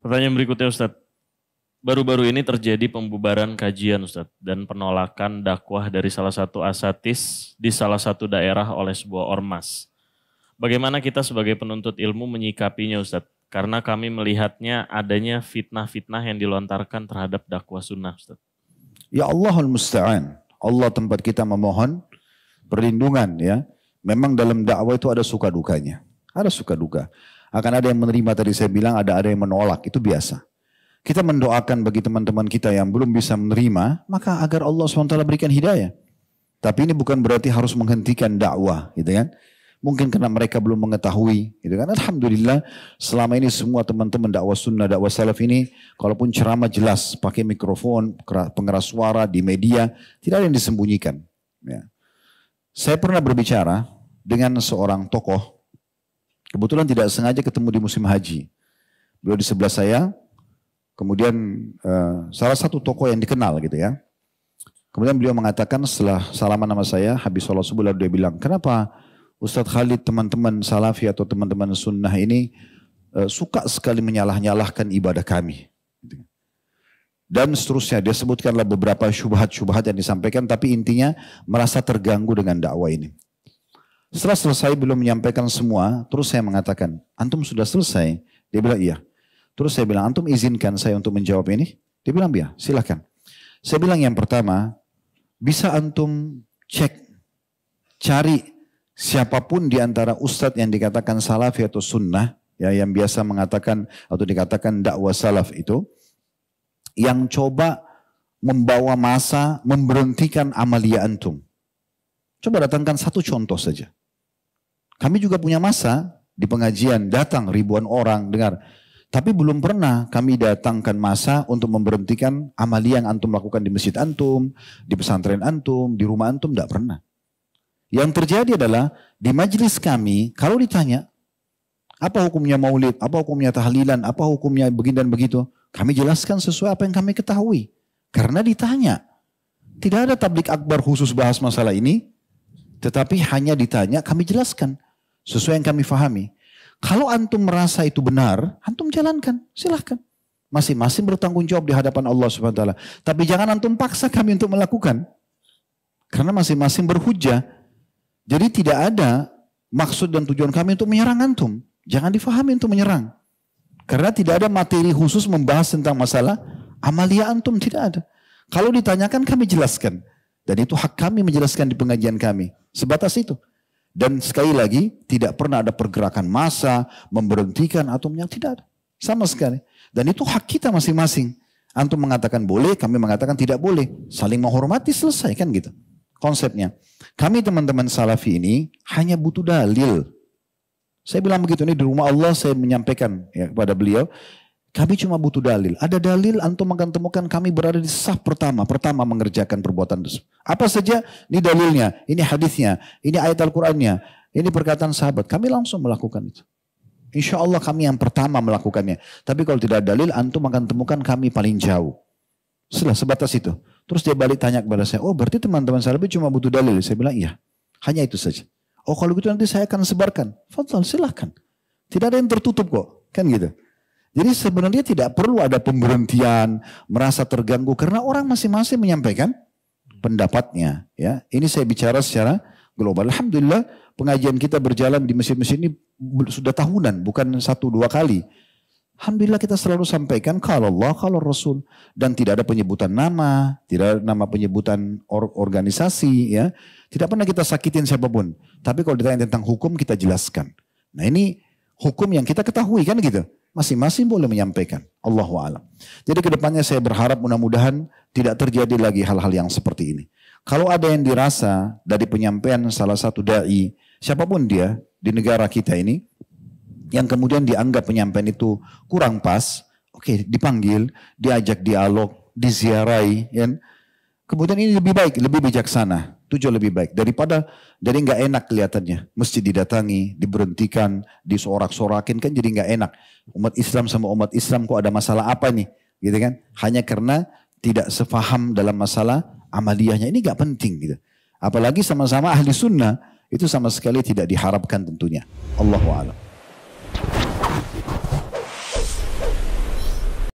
Pertanyaan berikutnya Ustadz. Baru-baru ini terjadi pembubaran kajian Ustadz dan penolakan dakwah dari salah satu asatis di salah satu daerah oleh sebuah ormas. Bagaimana kita sebagai penuntut ilmu menyikapinya Ustadz? Karena kami melihatnya adanya fitnah-fitnah yang dilontarkan terhadap dakwah sunnah Ustadz. Ya Allahul Musta'an. Allah tempat kita memohon perlindungan ya. Memang dalam dakwah itu ada suka dukanya. Ada suka duka. Akan ada yang menerima tadi saya bilang, ada yang menolak. Itu biasa. Kita mendoakan bagi teman-teman kita yang belum bisa menerima, maka agar Allah SWT berikan hidayah. Tapi ini bukan berarti harus menghentikan dakwah, gitu kan? Mungkin karena mereka belum mengetahui, gitu kan? Alhamdulillah, selama ini semua teman-teman dakwah sunnah, dakwah salaf ini, kalaupun ceramah jelas, pakai mikrofon, pengeras suara di media, tidak ada yang disembunyikan. Ya. Saya pernah berbicara dengan seorang tokoh, kebetulan tidak sengaja ketemu di musim haji. Beliau di sebelah saya. Kemudian salah satu tokoh yang dikenal gitu ya. Kemudian beliau mengatakan setelah salaman nama saya, habis sholat subuh lalu dia bilang, kenapa Ustadz Khalid teman-teman salafi atau teman-teman sunnah ini suka sekali menyalah-nyalahkan ibadah kami. Dan seterusnya dia sebutkanlah beberapa syubhat-syubhat yang disampaikan, tapi intinya merasa terganggu dengan dakwah ini. Setelah selesai beliau menyampaikan semua, terus saya mengatakan, antum sudah selesai? Dia bilang iya. Terus saya bilang, antum izinkan saya untuk menjawab ini? Dia bilang, ya silakan. Saya bilang yang pertama, bisa antum cari siapapun di antara ustadz yang dikatakan salafi atau sunnah, ya, yang biasa mengatakan atau dikatakan dakwah salaf itu, yang coba membawa masa memberhentikan amalia antum. Coba datangkan satu contoh saja. Kami juga punya masa di pengajian, datang ribuan orang dengar. Tapi belum pernah kami datangkan masa untuk memberhentikan amalia yang antum lakukan di masjid antum, di pesantren antum, di rumah antum, tidak pernah. Yang terjadi adalah di majelis kami, kalau ditanya, apa hukumnya maulid, apa hukumnya tahlilan, apa hukumnya begini dan begitu, kami jelaskan sesuai apa yang kami ketahui. Karena ditanya, tidak ada tablik akbar khusus bahas masalah ini, tetapi hanya ditanya, kami jelaskan sesuai yang kami fahami. Kalau antum merasa itu benar, antum jalankan, silahkan. Masing-masing bertanggung jawab di hadapan Allah SWT. Tapi jangan antum paksa kami untuk melakukan. Karena masing-masing berhujjah. Jadi tidak ada maksud dan tujuan kami untuk menyerang antum. Jangan difahami untuk menyerang. Karena tidak ada materi khusus membahas tentang masalah amalia antum, tidak ada. Kalau ditanyakan kami jelaskan. Dan itu hak kami menjelaskan di pengajian kami. Sebatas itu. Dan sekali lagi, tidak pernah ada pergerakan massa, memberhentikan atau yang tidak ada. Sama sekali. Dan itu hak kita masing-masing. Antum mengatakan boleh, kami mengatakan tidak boleh. Saling menghormati, selesai kan gitu. Konsepnya. Kami teman-teman salafi ini hanya butuh dalil. Saya bilang begitu, ini di rumah Allah saya menyampaikan ya, kepada beliau. Kami cuma butuh dalil. Ada dalil, antum akan temukan kami berada di saf pertama. Pertama mengerjakan perbuatan tersebut. Apa saja, ini dalilnya, ini hadisnya, ini ayat Al-Qur'annya, ini perkataan sahabat. Kami langsung melakukan itu. Insya Allah kami yang pertama melakukannya. Tapi kalau tidak ada dalil, antum akan temukan kami paling jauh. Sebatas itu. Terus dia balik tanya kepada saya, oh berarti teman-teman salafi cuma butuh dalil. Saya bilang iya, hanya itu saja. Oh kalau gitu nanti saya akan sebarkan. Fadhal, silahkan. Tidak ada yang tertutup kok, kan gitu. Jadi sebenarnya tidak perlu ada pemberhentian, merasa terganggu karena orang masing-masing menyampaikan pendapatnya. Ya, ini saya bicara secara global. Alhamdulillah pengajian kita berjalan di masjid-masjid ini sudah tahunan, bukan 1-2 kali. Alhamdulillah kita selalu sampaikan kalau Allah, kalau Rasul, dan tidak ada penyebutan nama, tidak ada nama penyebutan organisasi, ya, tidak pernah kita sakitin siapapun. Tapi kalau ditanya tentang hukum kita jelaskan. Nah ini hukum yang kita ketahui kan gitu. Masing-masing boleh menyampaikan. Allahu a'lam. Jadi kedepannya saya berharap mudah-mudahan tidak terjadi lagi hal-hal yang seperti ini. Kalau ada yang dirasa dari penyampaian salah satu da'i, siapapun dia di negara kita ini, yang kemudian dianggap penyampaian itu kurang pas, oke, dipanggil, diajak dialog, diziarahi, ya. Kemudian ini lebih baik, lebih bijaksana, tujuan lebih baik daripada dari nggak enak kelihatannya, mesti didatangi, diberhentikan, disorak-sorakin kan jadi nggak enak. Umat Islam sama umat Islam kok ada masalah apa nih, gitu kan? Hanya karena tidak sepaham dalam masalah amaliyahnya, ini nggak penting gitu. Apalagi sama-sama ahli sunnah itu sama sekali tidak diharapkan tentunya. Allahu a'lam.